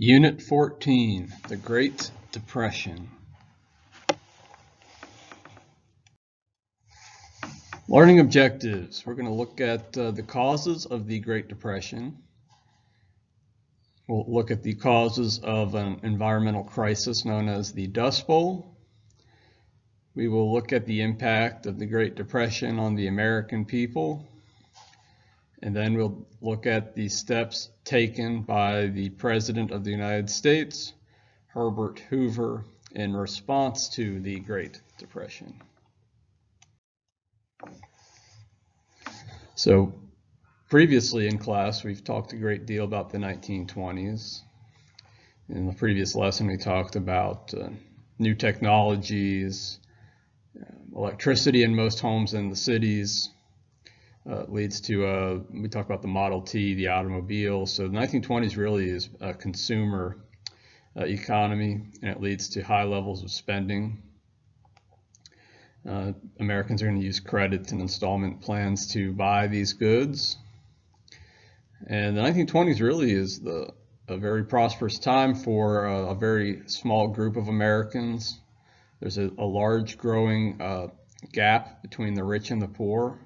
Unit 14, the Great Depression. Learning objectives. We're going to look at the causes of the Great Depression. We'll look at the causes of an environmental crisis known as the Dust Bowl. We will look at the impact of the Great Depression on the American people. And then we'll look at the steps taken by the President of the United States, Herbert Hoover, in response to the Great Depression. So previously in class, we've talked a great deal about the 1920s. In the previous lesson, we talked about new technologies, electricity in most homes in the cities, leads to, we talk about the Model T, the automobile. So the 1920s really is a consumer economy, and it leads to high levels of spending. Americans are going to use credit and installment plans to buy these goods. And the 1920s really is a very prosperous time for a very small group of Americans. There's a large growing gap between the rich and the poor.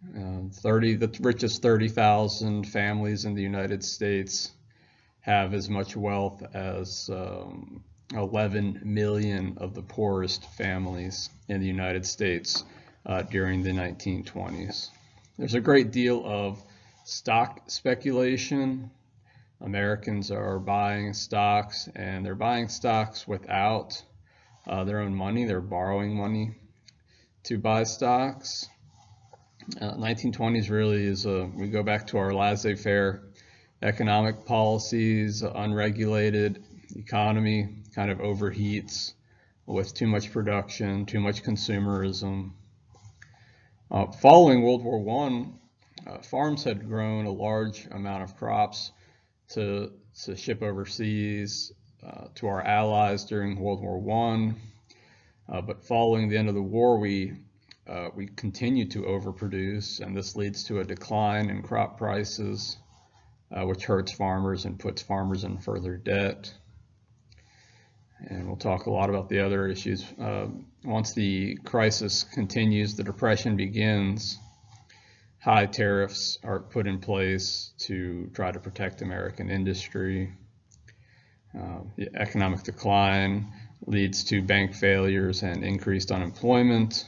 The richest 30,000 families in the United States have as much wealth as 11 million of the poorest families in the United States during the 1920s. There's a great deal of stock speculation. Americans are buying stocks, and they're buying stocks without their own money. They're borrowing money to buy stocks. 1920s really is we go back to our laissez-faire economic policies, unregulated economy kind of overheats with too much production, too much consumerism. Following World War I, farms had grown a large amount of crops to ship overseas to our allies during World War I. But following the end of the war, we continue to overproduce, and this leads to a decline in crop prices, which hurts farmers and puts farmers in further debt. And we'll talk a lot about the other issues. Once the crisis continues, the Depression begins, high tariffs are put in place to try to protect American industry. The economic decline leads to bank failures and increased unemployment.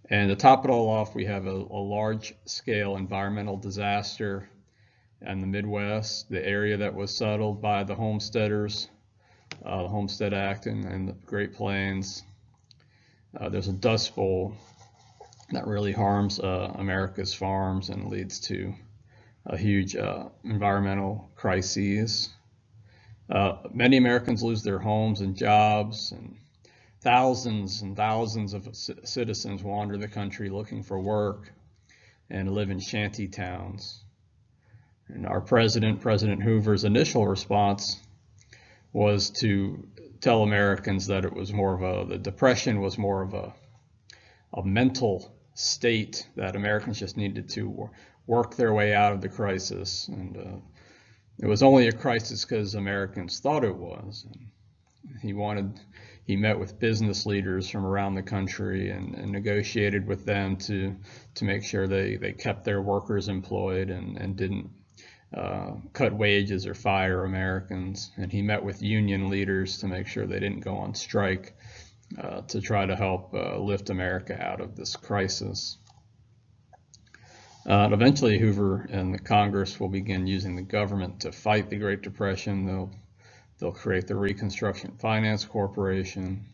And to top it all off, we have a large-scale environmental disaster in the Midwest, the area that was settled by the homesteaders, the Homestead Act and the Great Plains. There's a dust bowl that really harms America's farms and leads to a huge environmental crises. Many Americans lose their homes and jobs, and thousands of citizens wander the country looking for work and live in shanty towns. And our President Hoover's initial response was to tell Americans that it was more of the Depression was more of a mental state, that Americans just needed to work their way out of the crisis. And it was only a crisis because Americans thought it was. And he met with business leaders from around the country and negotiated with them to make sure they kept their workers employed and didn't cut wages or fire Americans. And he met with union leaders to make sure they didn't go on strike to try to help lift America out of this crisis. Eventually, Hoover and the Congress will begin using the government to fight the Great Depression. They'll create the Reconstruction Finance Corporation.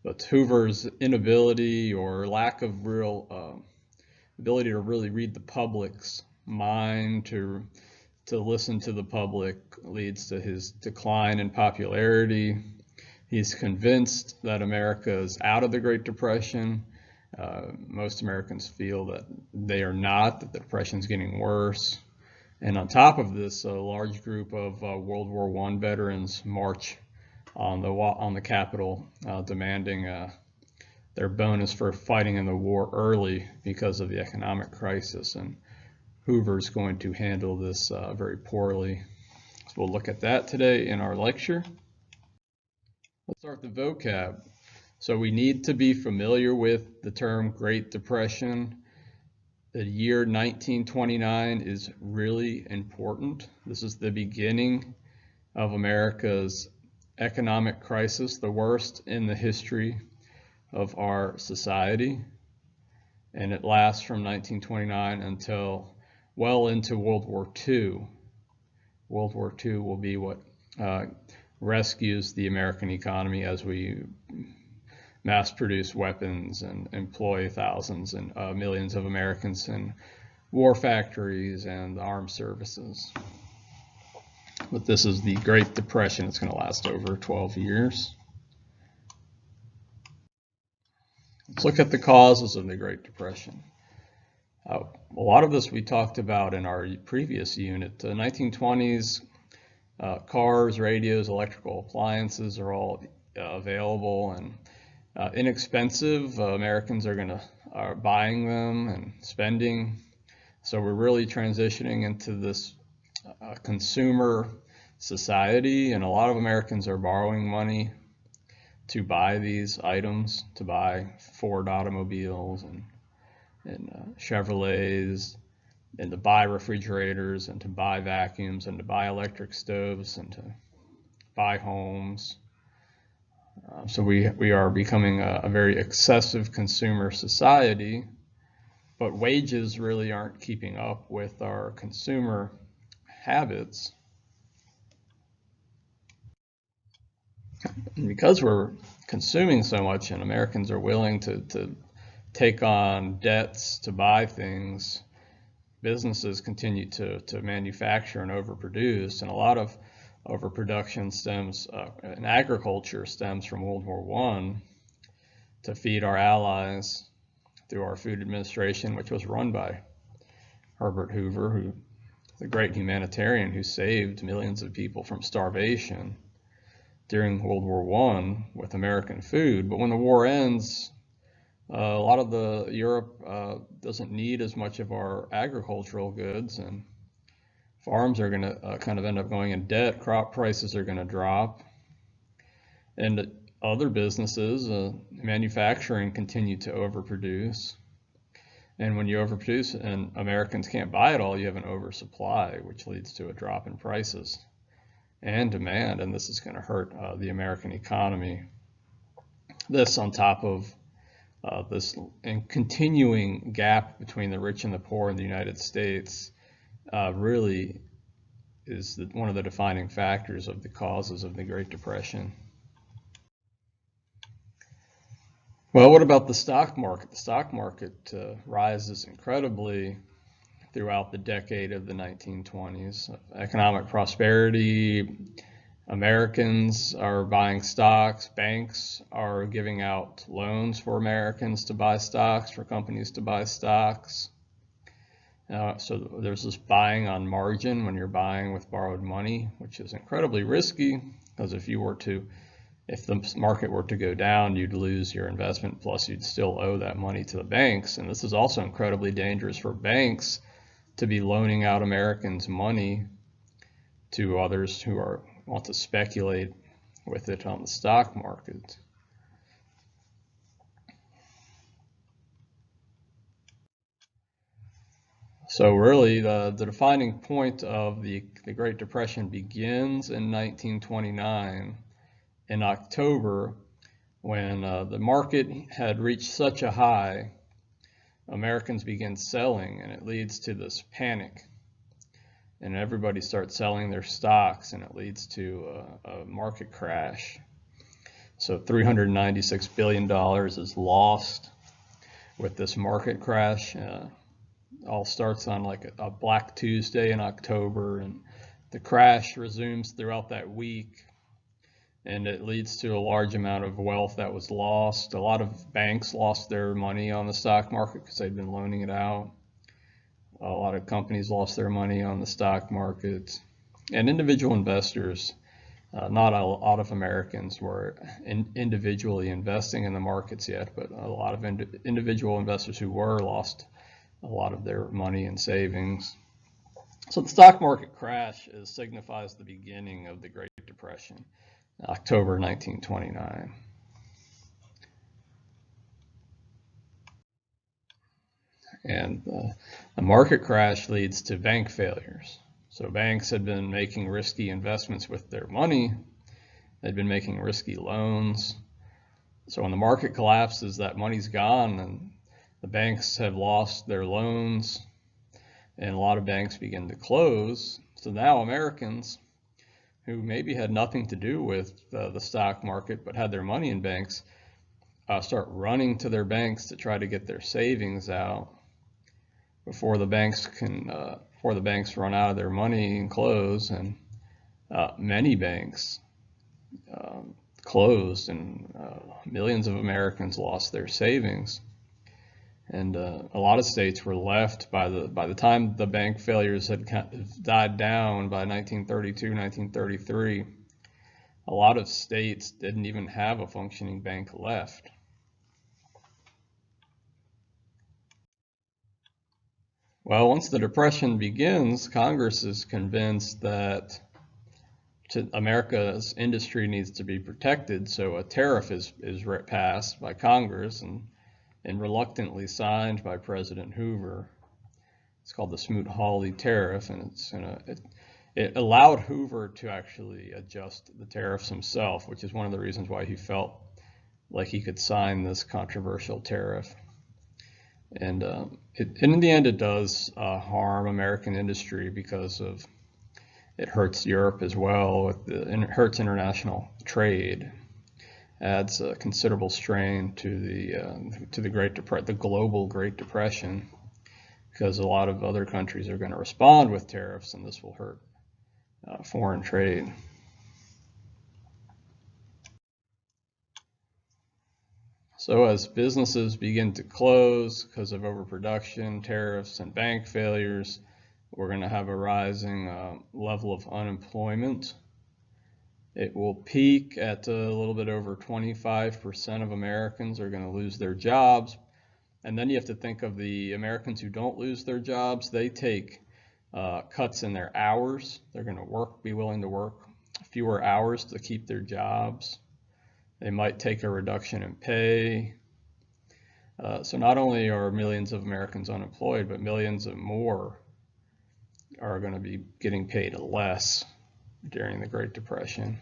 But Hoover's inability or lack of real ability to really read the public's mind, to listen to the public, leads to his decline in popularity. He's convinced that America is out of the Great Depression. Most Americans feel that they are not, that the Depression is getting worse. And on top of this, a large group of World War I veterans march on the Capitol, demanding their bonus for fighting in the war early because of the economic crisis. And Hoover's going to handle this very poorly. We'll look at that today in our lecture. Let's start the vocab. So we need to be familiar with the term Great Depression. The year 1929 is really important. This is the beginning of America's economic crisis, the worst in the history of our society. And it lasts from 1929 until well into World War II. World War II will be what rescues the American economy as we mass produce weapons and employ thousands and millions of Americans in war factories and the armed services. But this is the Great Depression. It's going to last over 12 years. Let's look at the causes of the Great Depression. A lot of this we talked about in our previous unit. The 1920s, cars, radios, electrical appliances are all available and inexpensive. Americans are buying them and spending. So we're really transitioning into this consumer society, and a lot of Americans are borrowing money to buy these items, to buy Ford automobiles and Chevrolets, and to buy refrigerators, and to buy vacuums, and to buy electric stoves, and to buy homes. So we are becoming a very excessive consumer society, but wages really aren't keeping up with our consumer habits. And because we're consuming so much and Americans are willing to take on debts to buy things, businesses continue to manufacture and overproduce, and a lot of overproduction stems, and agriculture stems from World War I to feed our allies through our Food Administration, which was run by Herbert Hoover, the Great Humanitarian who saved millions of people from starvation during World War I with American food. But when the war ends, a lot of Europe doesn't need as much of our agricultural goods, and farms are going to kind of end up going in debt. Crop prices are going to drop, and other businesses, manufacturing, continue to overproduce. And when you overproduce and Americans can't buy it all, you have an oversupply, which leads to a drop in prices and demand, and this is going to hurt the American economy. This on top of this continuing gap between the rich and the poor in the United States really is one of the defining factors of the causes of the Great Depression. Well, what about the stock market? The stock market rises incredibly throughout the decade of the 1920s. Economic prosperity, Americans are buying stocks, banks are giving out loans for Americans to buy stocks, for companies to buy stocks. So there's this buying on margin when you're buying with borrowed money, which is incredibly risky, because if the market were to go down, you'd lose your investment, plus you'd still owe that money to the banks. And this is also incredibly dangerous for banks to be loaning out Americans money to others who want to speculate with it on the stock market. So really, the defining point of the Great Depression begins in 1929 in October, when the market had reached such a high, Americans begin selling, and it leads to this panic. And everybody starts selling their stocks, and it leads to a market crash. So $396 billion is lost with this market crash. All starts on like a Black Tuesday in October, and the crash resumes throughout that week, and it leads to a large amount of wealth that was lost. A lot of banks lost their money on the stock market because they'd been loaning it out. A lot of companies lost their money on the stock market, and individual investors, not a lot of Americans were individually investing in the markets yet, but a lot of individual investors who were lost a lot of their money and savings. So the stock market crash signifies the beginning of the Great Depression, October 1929. And the market crash leads to bank failures. So banks had been making risky investments with their money. They'd been making risky loans. So when the market collapses, that money's gone, and the banks have lost their loans, and a lot of banks begin to close. So now Americans who maybe had nothing to do with the stock market but had their money in banks start running to their banks to try to get their savings out before the banks run out of their money and close. And many banks closed, and millions of Americans lost their savings. And a lot of states were left by the time the bank failures had died down by 1932, 1933. A lot of states didn't even have a functioning bank left. Well, once the Depression begins, Congress is convinced that America's industry needs to be protected, so a tariff is passed by Congress and reluctantly signed by President Hoover. It's called the Smoot-Hawley tariff, and it allowed Hoover to actually adjust the tariffs himself, which is one of the reasons why he felt like he could sign this controversial tariff. And in the end, it does harm American industry because it hurts Europe as well, and it hurts international trade. Adds a considerable strain to the global Great Depression, because a lot of other countries are going to respond with tariffs, and this will hurt foreign trade. So as businesses begin to close because of overproduction, tariffs, and bank failures, we're going to have a rising level of unemployment. It will peak at a little bit over 25% of Americans are going to lose their jobs. And then you have to think of the Americans who don't lose their jobs. They take cuts in their hours. They're going to be willing to work fewer hours to keep their jobs. They might take a reduction in pay. So not only are millions of Americans unemployed, but millions of more are going to be getting paid less during the Great Depression.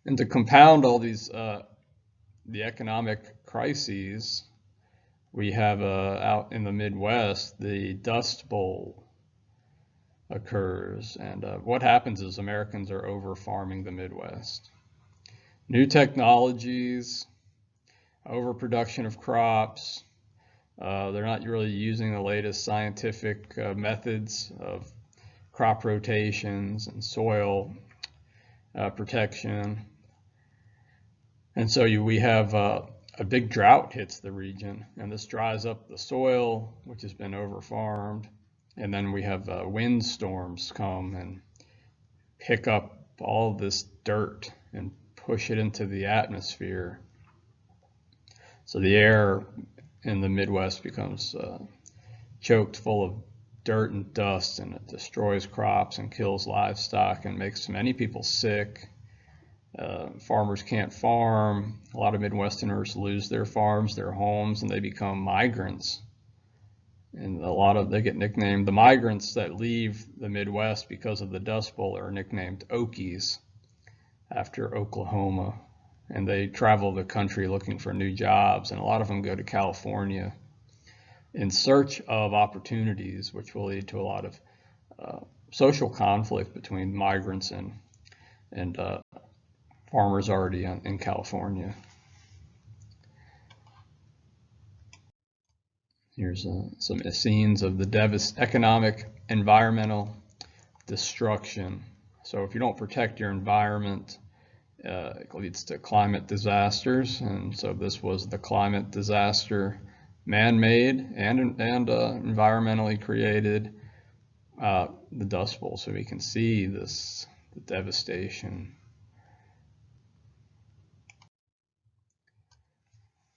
And to compound all these, the economic crises, we have out in the Midwest, the Dust Bowl occurs. And what happens is Americans are over-farming the Midwest. New technologies, overproduction of crops. They're not really using the latest scientific methods of crop rotations and soil protection. And so we have a big drought hits the region, and this dries up the soil, which has been over-farmed. And then we have windstorms come and pick up all of this dirt and push it into the atmosphere. So the air in the Midwest becomes choked full of dirt and dust, and it destroys crops and kills livestock and makes many people sick. Farmers can't farm. A lot of Midwesterners lose their farms, their homes, and they become migrants. And they get nicknamed, the migrants that leave the Midwest because of the Dust Bowl are nicknamed Okies, after Oklahoma. And they travel the country looking for new jobs, and a lot of them go to California in search of opportunities, which will lead to a lot of social conflict between migrants and farmers already in California. Here's some scenes of the economic, environmental destruction. So if you don't protect your environment, it leads to climate disasters. And so this was the climate disaster, man-made and environmentally created, the Dust Bowl. So we can see the devastation.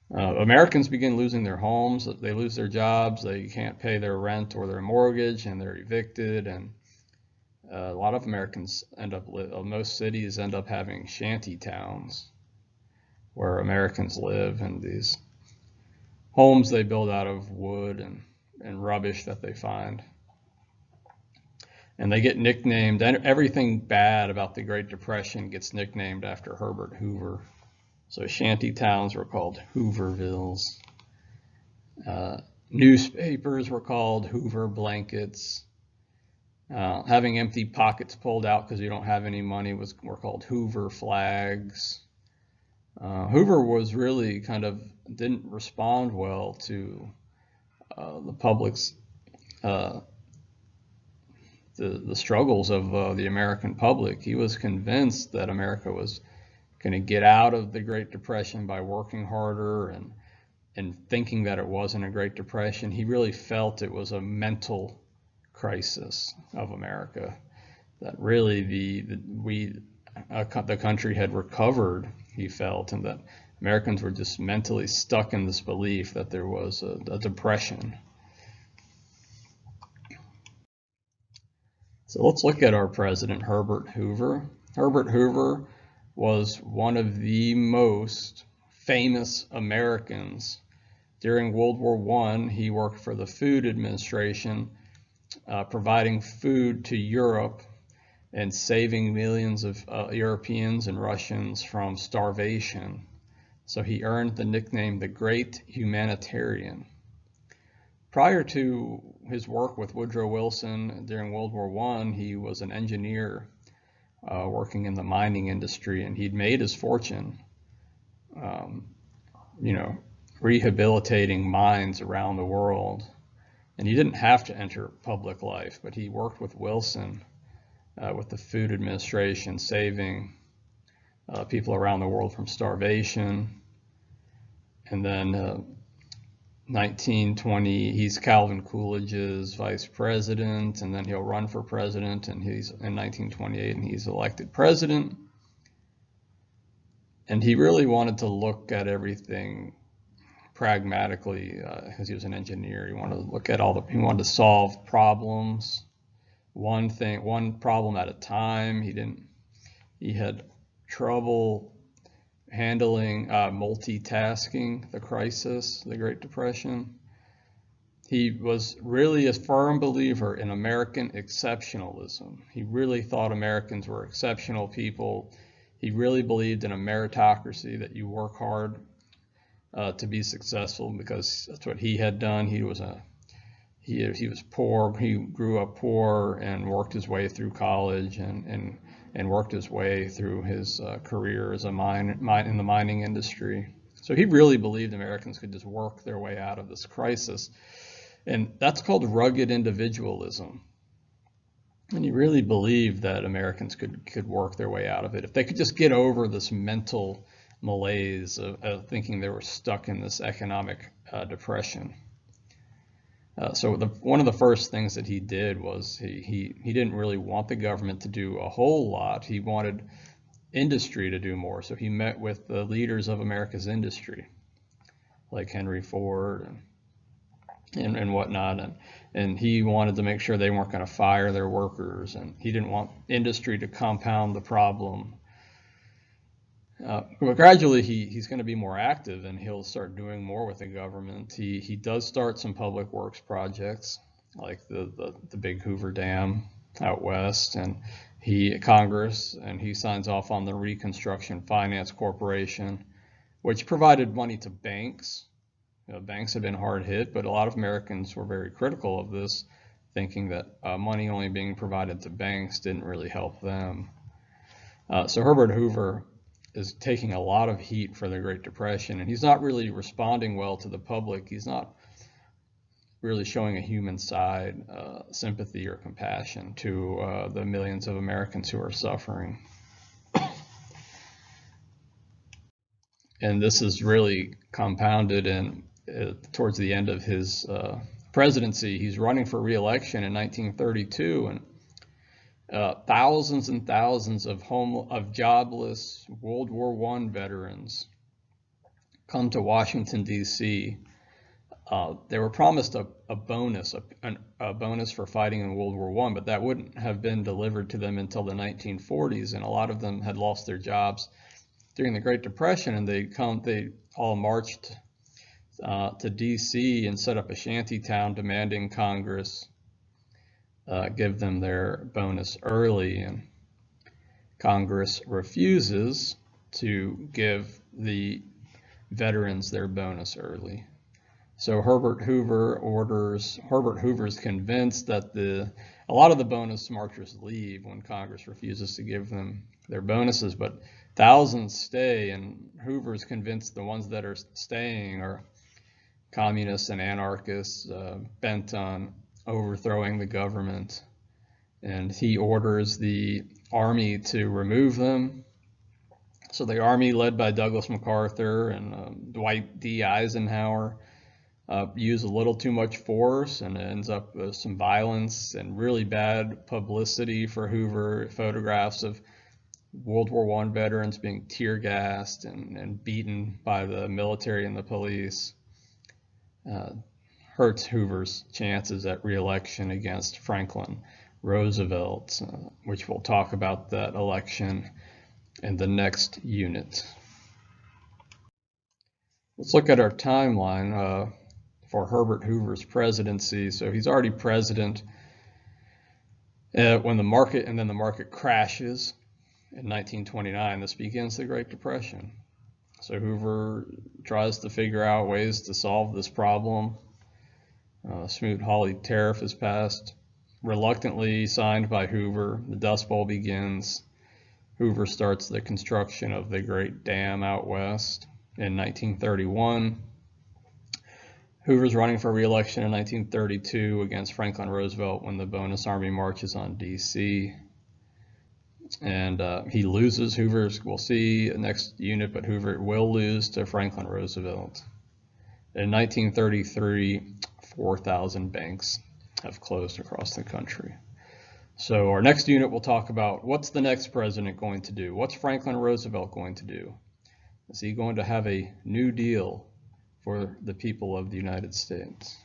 Americans begin losing their homes, they lose their jobs, they can't pay their rent or their mortgage, and they're evicted. And a lot of Americans most cities end up having shanty towns where Americans live in these homes they build out of wood and rubbish that they find. And they get nicknamed, and everything bad about the Great Depression gets nicknamed after Herbert Hoover. So shanty towns were called Hoovervilles. Newspapers were called Hoover blankets. Having empty pockets pulled out because you don't have any money were called Hoover flags. Hoover was really didn't respond well to the public's the struggles of the American public. He was convinced that America was going to get out of the Great Depression by working harder and thinking that it wasn't a Great Depression. He really felt it was a mental crisis of America, that really the country had recovered, he felt, and that Americans were just mentally stuck in this belief that there was a depression. So let's look at our president, Herbert Hoover. Herbert Hoover was one of the most famous Americans. During World War I, he worked for the Food Administration, providing food to Europe and saving millions of Europeans and Russians from starvation. So he earned the nickname the Great Humanitarian. Prior to his work with Woodrow Wilson during World War I, he was an engineer working in the mining industry, and he'd made his fortune, rehabilitating mines around the world. And he didn't have to enter public life, but he worked with Wilson, with the Food Administration, saving people around the world from starvation. And then 1920, he's Calvin Coolidge's vice president, and then he'll run for president, and he's in 1928, and he's elected president. And he really wanted to look at everything pragmatically, because he was an engineer. He wanted to look at he wanted to solve problems, one problem at a time. He had trouble handling multitasking the crisis, the Great Depression. He was really a firm believer in American exceptionalism. He really thought Americans were exceptional people. He really believed in a meritocracy, that you work hard to be successful, because that's what he had done. He was poor. He grew up poor and worked his way through college and worked his way through his career as in the mining industry. So he really believed Americans could just work their way out of this crisis. And that's called rugged individualism. And he really believed that Americans could work their way out of it if they could just get over this mental malaise of thinking they were stuck in this economic depression. So one of the first things that he did was he didn't really want the government to do a whole lot. He wanted industry to do more. So he met with the leaders of America's industry, like Henry Ford and whatnot, and he wanted to make sure they weren't going to fire their workers, and he didn't want industry to compound the problem. But gradually he's going to be more active, and he'll start doing more with the government. He does start some public works projects, like the big Hoover Dam out west, and Congress, and he signs off on the Reconstruction Finance Corporation, which provided money to banks. Banks had been hard hit, but a lot of Americans were very critical of this, thinking that money only being provided to banks didn't really help them. So Herbert Hoover is taking a lot of heat for the Great Depression, and he's not really responding well to the public. He's not really showing a human side, sympathy or compassion to the millions of Americans who are suffering. And this is really compounded towards the end of his presidency. He's running for re-election in 1932, and thousands and thousands of jobless World War I veterans come to Washington, D.C., they were promised a bonus, a bonus for fighting in World War I, but that wouldn't have been delivered to them until the 1940s, and a lot of them had lost their jobs during the Great Depression, and they all marched to D.C. and set up a shanty town demanding Congress give them their bonus early, and Congress refuses to give the veterans their bonus early. So Herbert Hoover's convinced that a lot of the bonus marchers leave when Congress refuses to give them their bonuses, but thousands stay, and Hoover's convinced the ones that are staying are communists and anarchists bent on overthrowing the government. And he orders the army to remove them. So the army, led by Douglas MacArthur and Dwight D. Eisenhower, use a little too much force, and it ends up with some violence and really bad publicity for Hoover. Photographs of World War I veterans being tear gassed and beaten by the military and the police hurts Hoover's chances at re-election against Franklin Roosevelt, which we'll talk about that election in the next unit. Let's look at our timeline for Herbert Hoover's presidency. So he's already president when the market crashes in 1929. This begins the Great Depression. So Hoover tries to figure out ways to solve this problem. Smoot-Hawley tariff is passed, reluctantly signed by Hoover. The Dust Bowl begins. Hoover starts the construction of the Great Dam out west in 1931. Hoover's running for re-election in 1932 against Franklin Roosevelt when the bonus army marches on D.C. And he loses. We'll see the next unit, but Hoover will lose to Franklin Roosevelt. In 1933, 4,000 banks have closed across the country. So our next unit will talk about what's the next president going to do? What's Franklin Roosevelt going to do? Is he going to have a New Deal for the people of the United States?